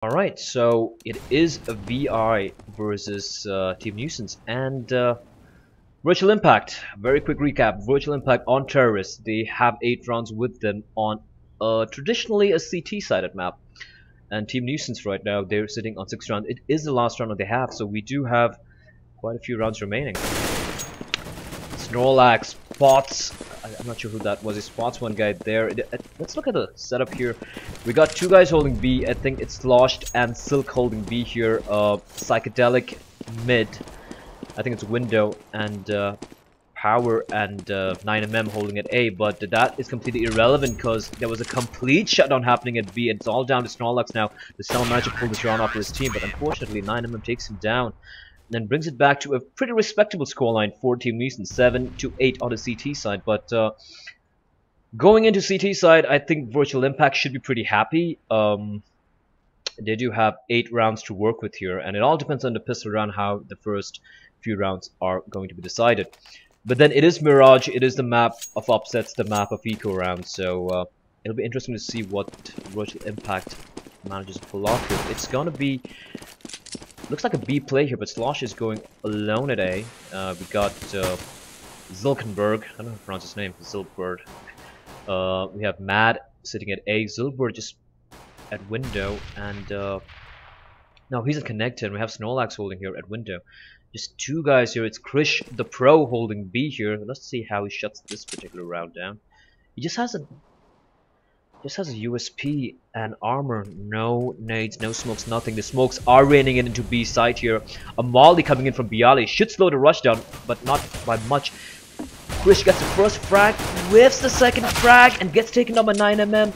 Alright, so it is a VI versus Team Nuisance and Virtual Impact. Very quick recap. Virtual Impact on Terrorists. They have 8 rounds with them on traditionally a CT-sided map. And Team Nuisance right now, they're sitting on 6 rounds. It is the last round that they have, so we do have quite a few rounds remaining. Snorlax, Spots. I'm not sure who that was. He spots one guy there. Let's look at the setup here. We got 2 guys holding B. I think it's Sloshed and Silk holding B here. Psychedelic mid. I think it's Window and Power and 9mm holding at A. But that is completely irrelevant because there was a complete shutdown happening at B. And it's all down to Snorlax now. The Snow managed to pull this round off for his team, but unfortunately 9mm takes him down. Then brings it back to a pretty respectable scoreline for Team Nuisance, 7-8 on the CT side. But going into CT side, I think Virtual Impact should be pretty happy. They do have 8 rounds to work with here, and it all depends on the pistol round how the first few rounds are going to be decided. But then it is Mirage, it is the map of upsets, the map of eco rounds, so it'll be interesting to see what Virtual Impact manages to pull off here. It's gonna be... Looks like a B play here, but Slosh is going alone at A. We got Zilkenberg. I don't know how to pronounce his name. Zilkberg. We have Mad sitting at A. Zilkberg just at window. And no, he's at connected. We have Snorlax holding here at window. Just 2 guys here. It's Krish the Pro holding B here. Let's see how he shuts this particular round down. He just has a USP and armor, no nades, no smokes, nothing. The smokes are raining in into B side here. A Molly coming in from Bialy should slow the rush down, but not by much. Krish gets the first frag, whiffs the second frag, and gets taken down by 9mm.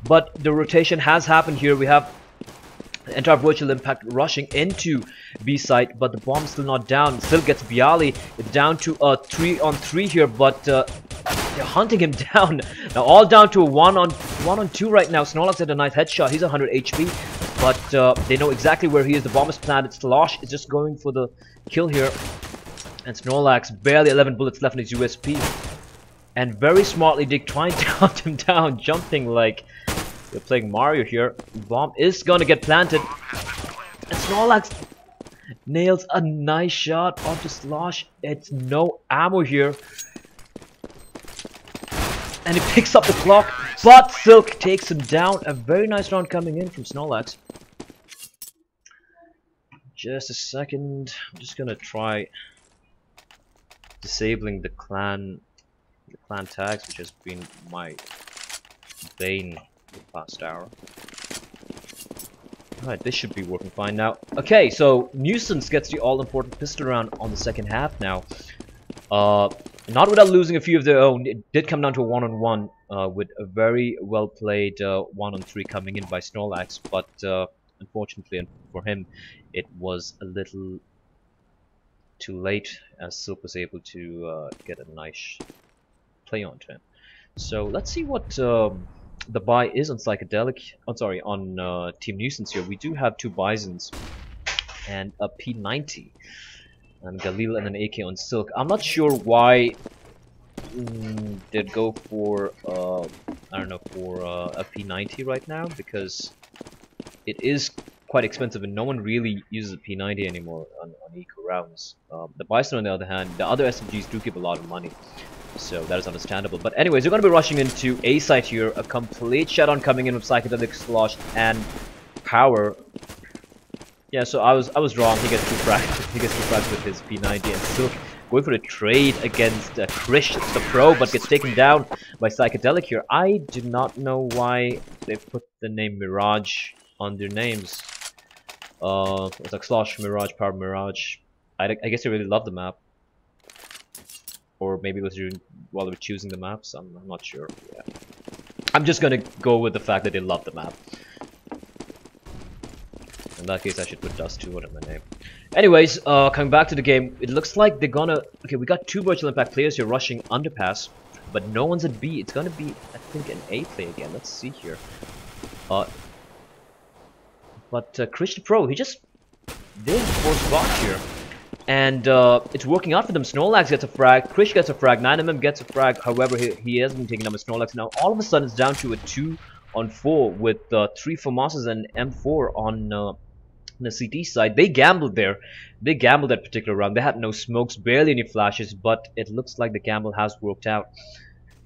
But the rotation has happened here. We have the entire Virtual Impact rushing into B side, but the bomb's still not down. Still gets Bialy. It's down to a 3-on-3 here, but they're hunting him down. Now all down to a 1-on-2 right now. Snorlax had a nice headshot. He's 100 HP, but they know exactly where he is. The bomb is planted. Slosh is just going for the kill here, and Snorlax barely 11 bullets left in his USP. And very smartly, they try and hunt him down, jumping like they're playing Mario here. Bomb is gonna get planted, and Snorlax nails a nice shot onto Slosh. It's no ammo here. And he picks up the clock, but Silk takes him down. A very nice round coming in from Snorlax. Just a second. I'm just gonna try disabling the clan tags, which has been my bane the past hour. Alright, this should be working fine now. Okay, so Nuisance gets the all-important pistol round on the second half now. Not without losing a few of their own. It did come down to a 1-on-1 with a very well played 1-on-3 coming in by Snorlax, but unfortunately for him it was a little too late as Silk was able to get a nice play onto him. So let's see what the buy is on Psychedelic. I'm sorry, on Team Nuisance here. We do have 2 Bisons and a P90. And Galil and an AK on Silk. I'm not sure why they'd go for I don't know, for a P90 right now, because it is quite expensive and no one really uses a P90 anymore on eco rounds. The Bison on the other hand, the other SMGs do give a lot of money, so that is understandable. But anyways, we're going to be rushing into A site here. A complete shutdown coming in with Psychedelic, Slosh and Power. Yeah, so I was wrong. He gets 2 frags. He gets 2 frags with his P90, and Silk going for the trade against Krish the Pro, but gets taken down by Psychedelic here. I do not know why they put the name Mirage on their names. It's like Slosh, Mirage, Power, Mirage. I guess they really love the map, or maybe it was while they were choosing the maps. I'm not sure. Yeah, I'm just gonna go with the fact that they love the map. In that case, I should put Dust 2 on my name. Anyways, coming back to the game, it looks like they're gonna... Okay, we got 2 Virtual Impact players here rushing Underpass, but no one's at B. It's gonna be, I think, an A play again. Let's see here. But Krish the Pro, he just didn't force box here. And it's working out for them. Snorlax gets a frag, Krish gets a frag, 9mm gets a frag. However, he hasn't been taken down with Snorlax. Now, all of a sudden, it's down to a 2 on 4 with 3 FAMASas and M4 on the CT side. They gambled there. They gambled that particular round. They had no smokes, barely any flashes, but it looks like the gamble has worked out.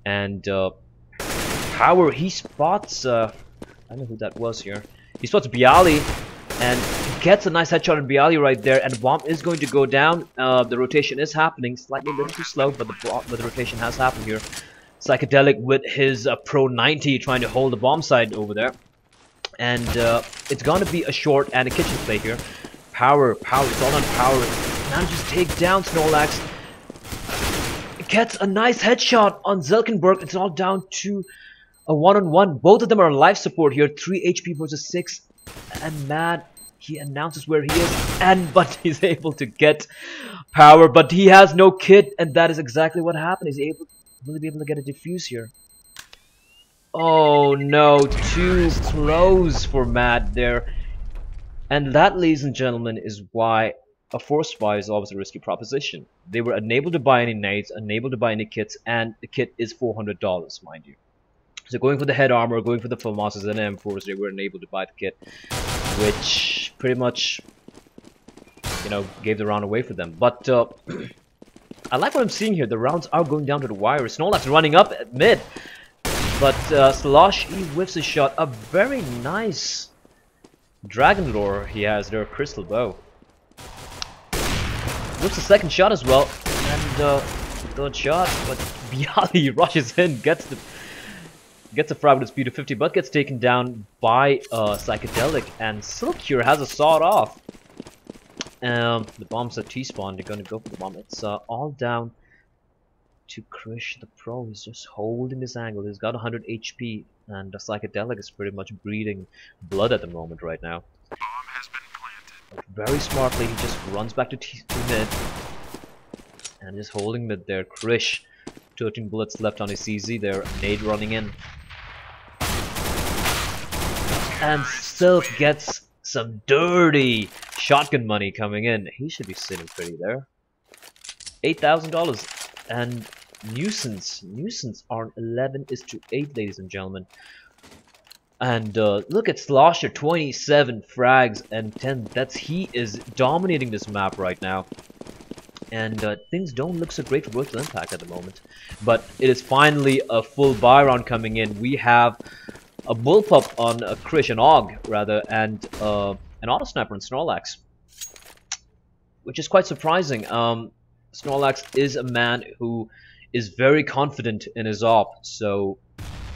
And Power, he spots, I don't know who that was here. He spots Bialy and gets a nice headshot on Bialy right there, and the bomb is going to go down. The rotation is happening, slightly a little too slow, but the rotation has happened here. Psychedelic with his Pro 90 trying to hold the bomb side over there. And it's gonna be a short and a kitchen play here. Power, it's all on Power. Manages to take down Snorlax. Gets a nice headshot on Zelkenberg. It's all down to a 1-on-1. Both of them are on life support here. 3 HP versus 6. And man, he announces where he is. But he's able to get Power. But he has no kit, and that is exactly what happened. He's will be able to get a defuse here. Oh no, too close for Matt there. And that, ladies and gentlemen, is why a force buy is always a risky proposition. They were unable to buy any nades, unable to buy any kits, and the kit is $400, mind you. So going for the head armor, going for the FAMASas and M4s, they were unable to buy the kit, which pretty much, you know, gave the round away for them. But I like what I'm seeing here. The rounds are going down to the wire. Snorlax running up at mid. But Slosh, he whiffs a shot. A very nice Dragon Lore he has there, Crystal Bow. Whiffs the second shot as well. And the third shot, but Bialy rushes in, gets a frag with a speed of 50, but gets taken down by Psychedelic. And Silk here has a sawed off. The bomb's at T-spawn. They're going to go for the bomb. It's all down to Krish the Pro. He's just holding this angle. He's got 100 HP, and the Psychedelic is pretty much breathing blood at the moment right now. Bomb has been planted. But very smartly, he just runs back to mid, and just holding mid there. Krish, 13 bullets left on his CZ there. Nade running in, and Silk gets some dirty shotgun money coming in. He should be sitting pretty there. $8,000. And Nuisance are 11-8, ladies and gentlemen. And look at Slosher, 27 frags and 10 deaths. He is dominating this map right now. And things don't look so great for Virtual Impact at the moment. But it is finally a full buy round coming in. We have a Bullpup on Krish, an AUG rather, and an Auto Sniper on Snorlax, which is quite surprising. Snorlax is a man who is very confident in his op, so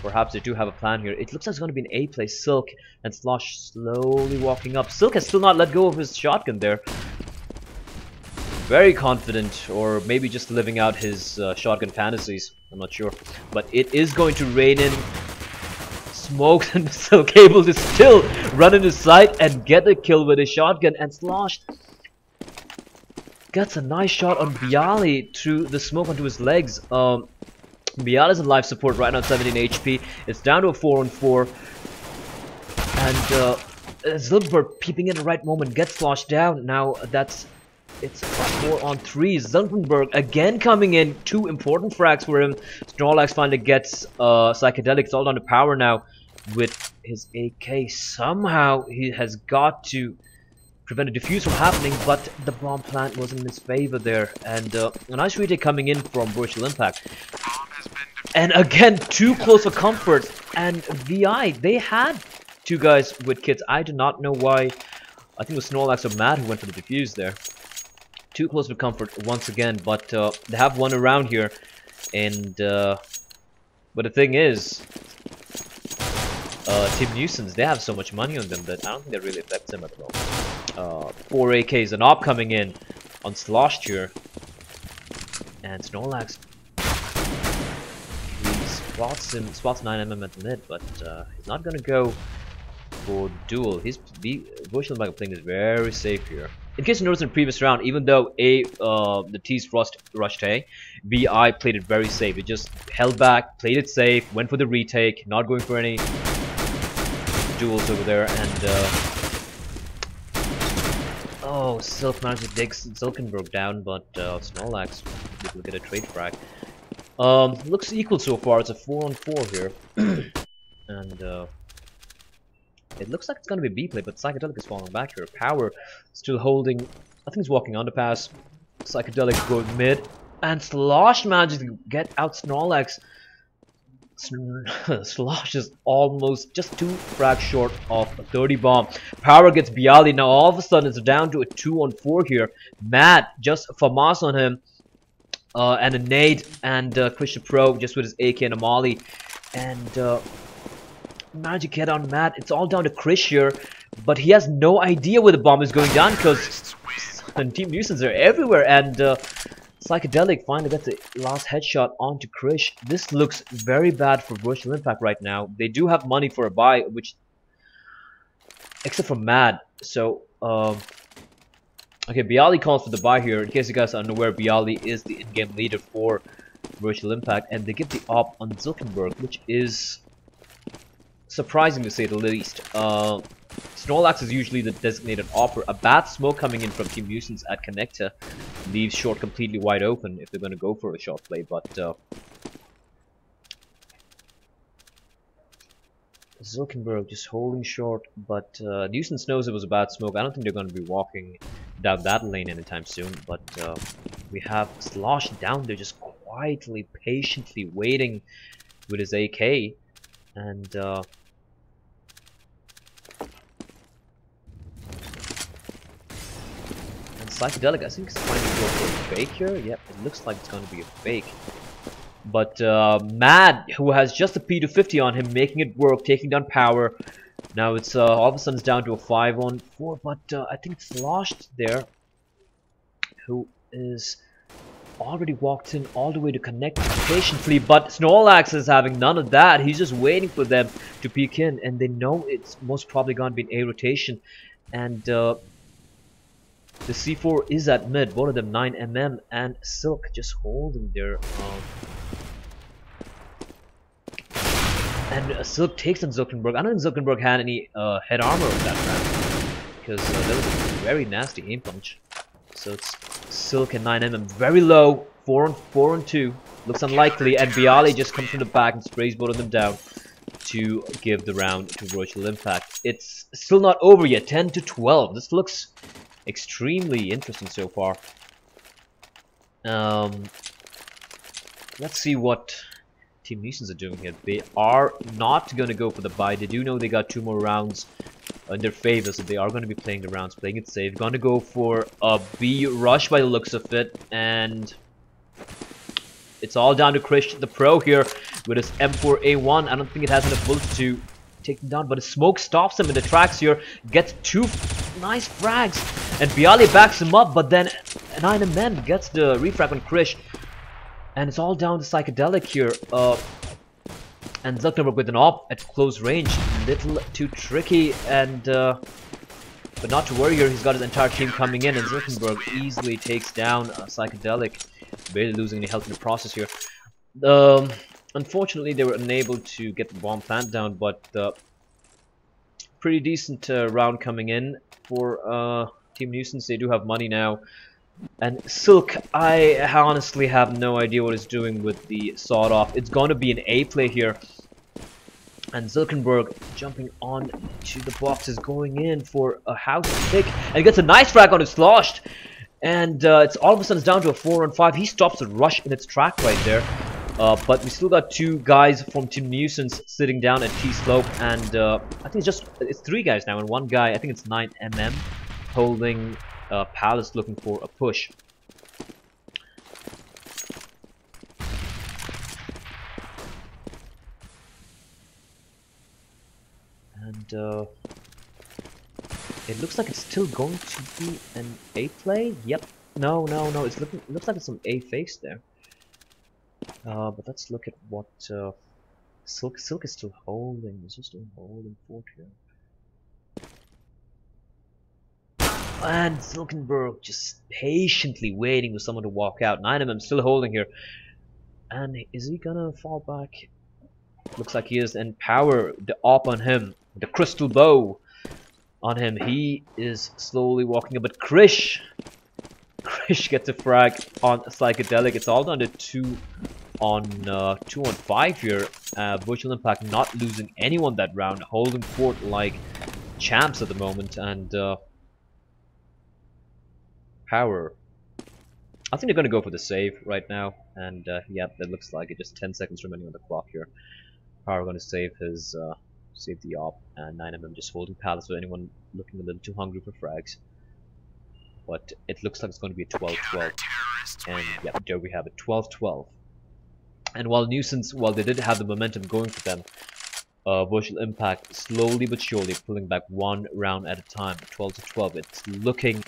perhaps they do have a plan here. It looks like it's going to be an A play. Silk and Slosh slowly walking up. Silk has still not let go of his shotgun there. Very confident, or maybe just living out his shotgun fantasies. I'm not sure. But it is going to rain in smokes, and Silk able to still run in his sight and get a kill with his shotgun. And Slosh gets a nice shot on Bialy through the smoke onto his legs. Bialy's in life support right now, 17 HP. It's down to a 4-on-4. And Zilberg peeping in the right moment gets Slosh down. Now it's 4-on-3. Zilberg again coming in. 2 important frags for him. Snorlax finally gets Psychedelic. It's all down to Power now with his AK. Somehow he has got to prevent a defuse from happening, but the bomb plant was in his favor there. And a nice retake coming in from Virtual Impact. And again, too close for comfort. And VI, they had 2 guys with kits. I do not know why. I think it was Snorlax or Matt who went for the defuse there. Too close for comfort once again, but they have one around here. And but the thing is, Team Nuisance, they have so much money on them that I don't think that really affects them at the moment. 4 AKs, an op coming in on Slosh here, and Snorlax, he spots 9mm at the mid, but he's not gonna go for duel. The Virtual Impact playing is very safe here. In case you noticed in the previous round, even though the T's rushed A, VI played it very safe. It just held back, played it safe, went for the retake, not going for any duels over there, and oh, Silk managed to dig Silkenberg down, but Snorlax will get a trade frag. Looks equal so far. It's a 4-on-4 here, and It looks like it's going to be B play, but Psychedelic is falling back here. Power still holding. I think he's walking underpass. Psychedelic going mid. And Slosh manages to get out Snorlax. Slosh is almost just 2 frags short of a 30 bomb. Power gets Bialy. Now all of a sudden it's down to a 2-on-4 here. Matt just FAMAS on him. And a nade. And Christian Pro just with his AK and a molly. And Magic Head on Matt. It's all down to Chris here. But he has no idea where the bomb is going down because Team Nuisance are everywhere. And Psychedelic finally gets the last headshot onto Krish. This looks very bad for Virtual Impact right now. They do have money for a buy, which, except for Mad. So, okay, Bialy calls for the buy here. In case you guys are unaware, Bialy is the in-game leader for Virtual Impact, and they give the op on Zulkenberg, which is surprising to say the least. Snorlax is usually the designated opper. A bad smoke coming in from Team Nuisance at Connector leaves short completely wide open if they're going to go for a short play, but Zulkenberg just holding short, but Nuisance knows it was a bad smoke. I don't think they're going to be walking down that lane anytime soon, but we have Slosh down there just quietly, patiently waiting with his AK, and Psychedelic, I think, is trying to go for a fake here. Yep, it looks like it's going to be a fake. But Mad, who has just a P250 on him, making it work, taking down Power. Now it's all of a sudden it's down to a 5-on-4, but I think it's Lost there, who is already walked in all the way to connect patiently. But Snorlax is having none of that. He's just waiting for them to peek in, and they know it's most probably going to be an A rotation. And the C4 is at mid, both of them 9mm, and Silk just holding their and Silk takes on Zulkenberg. I don't think Zulkenberg had any head armor of that round, because that was a very nasty aim punch. So it's Silk and 9mm very low, 4-on-2, looks unlikely, and Bialy just comes from the back and sprays both of them down to give the round to Virtual Impact. It's still not over yet, 10-12. This looks extremely interesting so far. Let's see what Team Nuisance are doing here. They are not going to go for the buy. They do know they got 2 more rounds in their favor, so they are going to be playing the rounds, playing it safe. Going to go for a B rush by the looks of it, and it's all down to Krish, the pro here, with his M4A1. I don't think it has enough bullets to take him down, but his smoke stops him in the tracks here. Gets 2 nice frags, and Bialy backs him up, but then 9mm gets the refrag on Krish, and it's all down to Psychedelic here. And Zuckerberg with an op at close range, little too tricky, and but not to worry here. He's got his entire team coming in, and Zuckerberg easily takes down Psychedelic, barely losing any health in the process here. Unfortunately, they were unable to get the bomb plant down, but pretty decent round coming in for Team Nuisance. They do have money now. And Silk, I honestly have no idea what it's doing with the sawed off. It's going to be an A play here. And Zulkenberg jumping on to the boxes, going in for a house pick, and gets a nice frag on his Sloshed. And it's all of a sudden it's down to a 4-on-5. He stops the rush in its track right there. But we still got 2 guys from Team Nuisance sitting down at T-Slope, and I think it's 3 guys now, and 1 guy, I think it's 9mm, holding Palace, looking for a push. And it looks like it's still going to be an A play. Yep. No. It looks like it's some A face there. But let's look at what Silk is still holding. It's just doing holding fort here. And Zulkenberg just patiently waiting for someone to walk out. 9mm still holding here. And is he gonna fall back? Looks like he is. And Power, the op on him, the crystal bow on him. He is slowly walking up. But Krish gets a frag on Psychedelic. It's all down to 2-on-5 here. Virtual Impact not losing anyone that round, holding fort like champs at the moment, and Power. I think they're going to go for the save right now, and yep, that looks like it. Just 10 seconds remaining on the clock here. Power going to save his save the op, and 9mm just holding Palace for anyone looking a little too hungry for frags. But it looks like it's going to be a 12-12, and yep, there we have it, 12-12. And while Nuisance, while they did have the momentum going for them, Virtual Impact slowly but surely pulling back one round at a time, 12-12. It's looking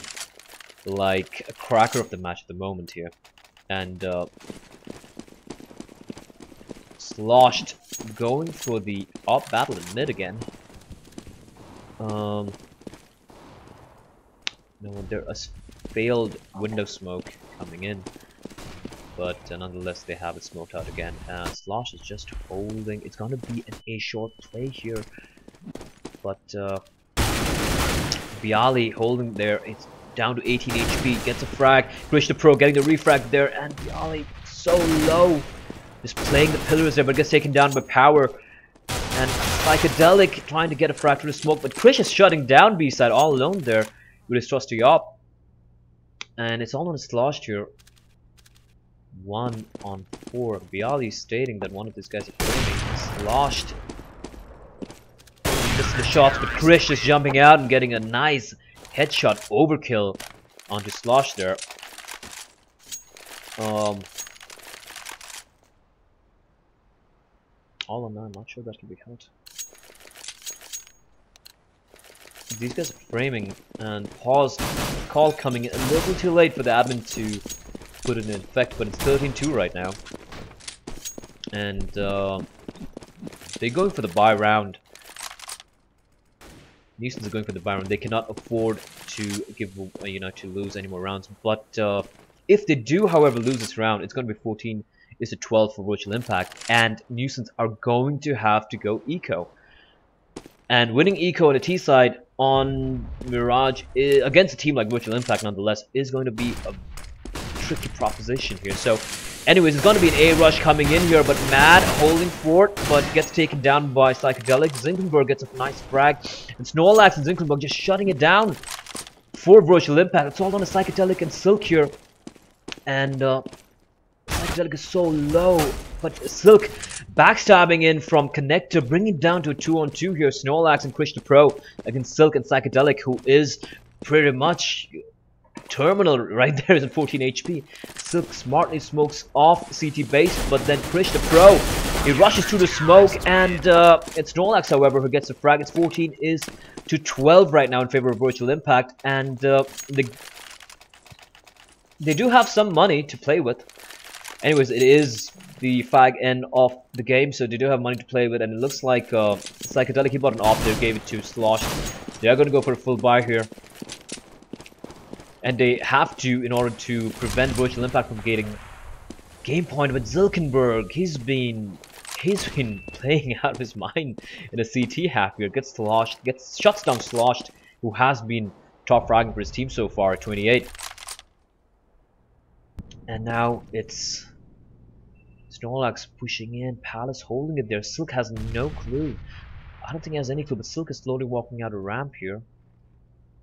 like a cracker of the match at the moment here. And Sloshed going for the op battle in mid again. No, there is failed window smoke coming in, but nonetheless they have it smoked out again. Slosh is just holding. It's gonna be an A short play here, but Bialy holding there. It's down to 18 HP, gets a frag. Krishna Pro getting the refrag there, and Bialy so low, just playing the pillars there, but gets taken down by Power. And Psychedelic trying to get a frag through the smoke, but Krish is shutting down B-side all alone there with his trusty op. And it's all on a Sloshed here. 1 on 4. Bialy stating that one of these guys is framing. Sloshed. Misses the shots, but Krish is jumping out and getting a nice headshot overkill onto Slosh there. All on 9, not sure that can be held. These guys are framing, and pause call coming in a little too late for the admin to put it in effect, but it's 13-2 right now. And they're going for the buy round. Nuisance are going for the buy round. They cannot afford to give, to lose any more rounds. But if they do, however, lose this round, it's going to be 14-12 for Virtual Impact, and Nuisance are going to have to go eco. And winning eco on the T side on Mirage against a team like Virtual Impact, nonetheless, is going to be a tricky proposition here. So, anyways, it's going to be an A rush coming in here, but Mad holding fort, but gets taken down by Psychedelic. Zinklenberg gets a nice frag, and Snorlax and Zinklenberg just shutting it down for Virtual Impact. It's all on a Psychedelic and Silk here, and Psychedelic is so low, but Silk backstabbing in from Connector, bringing it down to a 2-on-2 here. Snorlax and Krishna Pro against Silk and Psychedelic, who is pretty much terminal right there, is at 14 HP. Silk smartly smokes off CT base, but then Krishna Pro, he rushes through the smoke, and it's Snorlax, however, who gets the frag. It's 14-12 right now in favor of Virtual Impact, and they do have some money to play with. Anyways, it is the fag end of the game, so they do have money to play with, and it looks like Psychedelic, he bought an op there, gave it to Slosh. They are going to go for a full buy here. And they have to, in order to prevent Virtual Impact from getting game point with Zilkenberg. He's been playing out of his mind in a CT half here. Gets Sloshed, shuts down Sloshed, who has been top fragging for his team so far at 28. And now it's Snorlax pushing in, Palace holding it there. Silk has no clue. I don't think he has any clue, but Silk is slowly walking out a ramp here.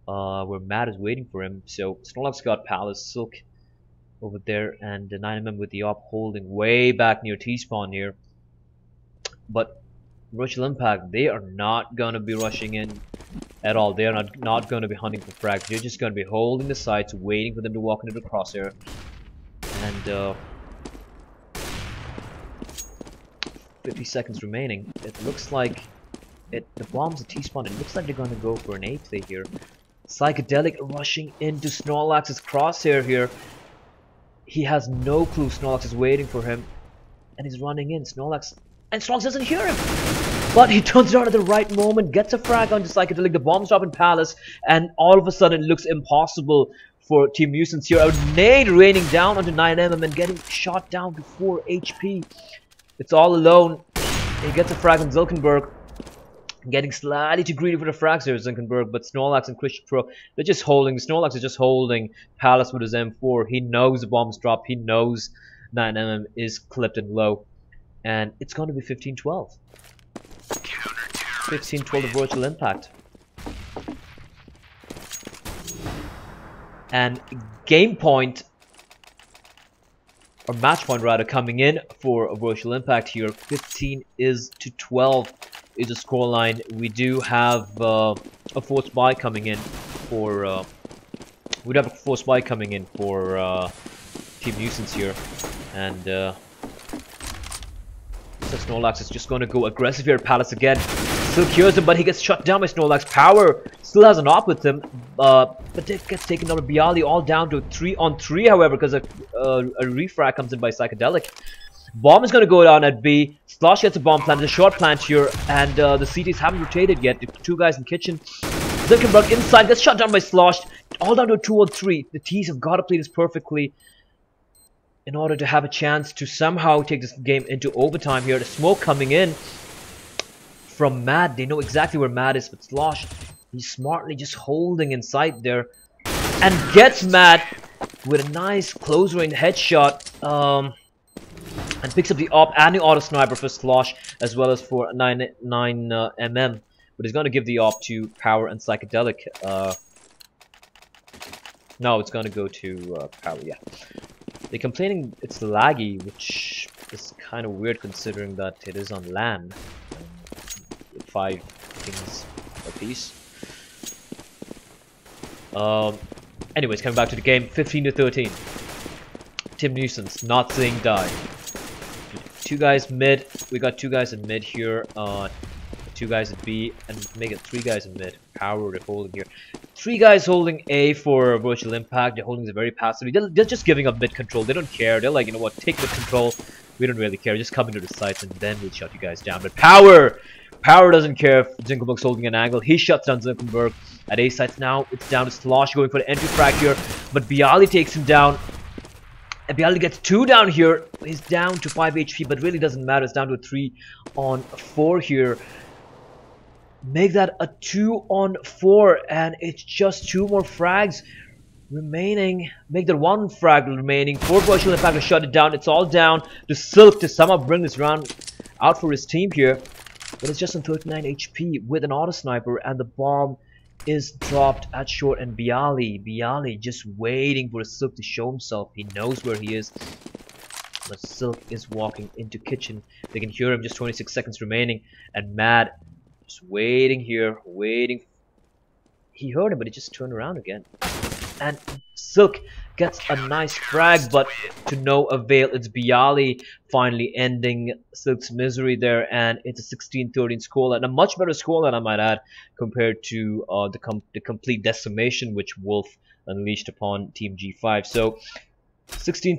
Where Matt is waiting for him. So Snorlax got Palace, Silk over there, and the 9mm with the op holding way back near T-spawn here. But Virtual Impact, they are not gonna be rushing in at all. They are not gonna be hunting for frags. They're just gonna be holding the sides, waiting for them to walk into the crosshair. And 50 seconds remaining. It looks like the bomb's a T-spawn. It looks like they're gonna go for an A play here. Psychedelic rushing into Snorlax's crosshair here. He has no clue. Snorlax is waiting for him, and he's running in. Snorlax doesn't hear him, but he turns it on at the right moment, gets a frag onto Psychedelic. The bombs drop in Palace, and all of a sudden it looks impossible for Team Nuisance here. A nade raining down onto 9mm and getting shot down to 4 HP. It's all alone. He gets a frag on Zilkenberg. Getting slightly too greedy for the frags here, Zinkenberg, but Snorlax and Christian Pro, they're just holding. Snorlax is just holding Palace with his M4. He knows the bombs drop. He knows 9mm is clipped and low. And it's going to be 15-12. 15-12 to Virtual Impact. And game point, or match point rather, coming in for a Virtual Impact here. 15-12 is the scoreline. We do have a forced buy coming in for Team Nuisance here, and so Snorlax is just going to go aggressive here at Palace again. Still cures him, but he gets shut down by Snorlax. Power still has an op with him, but it gets taken out of Bialy, all down to 3-on-3, however, because a refrag comes in by Psychedelic. Bomb is going to go down at B. Slosh gets a bomb planted, a short plant here, and the CTs haven't rotated yet. The two guys in kitchen. Zuckerberg inside gets shut down by Slosh, all down to a 2-on-3. The T's have got to play this perfectly in order to have a chance to somehow take this game into overtime here. The smoke coming in from Mad. They know exactly where Mad is, but Slosh, he's smartly just holding inside there and gets Mad with a nice close range headshot, and picks up the op and the auto sniper for Slosh, as well as for 9 mm. But he's going to give the op to Power and Psychedelic. No, it's going to go to Power, yeah. They're complaining it's laggy, which is kind of weird considering that it is on LAN. With 5 things apiece. Anyways, coming back to the game, 15-13. Team Nuisance not saying die. 2 guys mid. We got 2 guys in mid here. 2 guys at B, and make it 3 guys in mid. Power they're holding here. 3 guys holding A for Virtual Impact. They're holding it very passively. They're just giving up mid control. They don't care. They're like, you know what, take mid control. We don't really care. Just come into the sites and then we'll shut you guys down. But Power doesn't care if Zinkelberg's holding an angle. He shuts down Zinkelberg at A sites now. It's down to Slosh going for the entry frag here, but Bialy takes him down. And Bialy gets 2 down here. He's down to 5 HP, but really doesn't matter. It's down to a 3-on-4 here. Make that a 2-on-4, and it's just 2 more frags remaining. Make that 1 frag remaining. 4 Virtual Impact to shut it down. It's all down to Silk to somehow bring this round out for his team here. But it's just on 39 HP with an auto sniper, and the bomb is dropped at short, and Bialy just waiting for Silk to show himself. He knows where he is, but Silk is walking into kitchen. They can hear him. Just 26 seconds remaining, and Mad just waiting here, waiting. He heard him, but he just turned around again, and Silk gets a nice frag, but to no avail. It's Bialy finally ending Silk's misery there, and it's a 16-13 scoreline, a much better scoreline, I might add, compared to the complete decimation which Wolf unleashed upon Team G5. So 16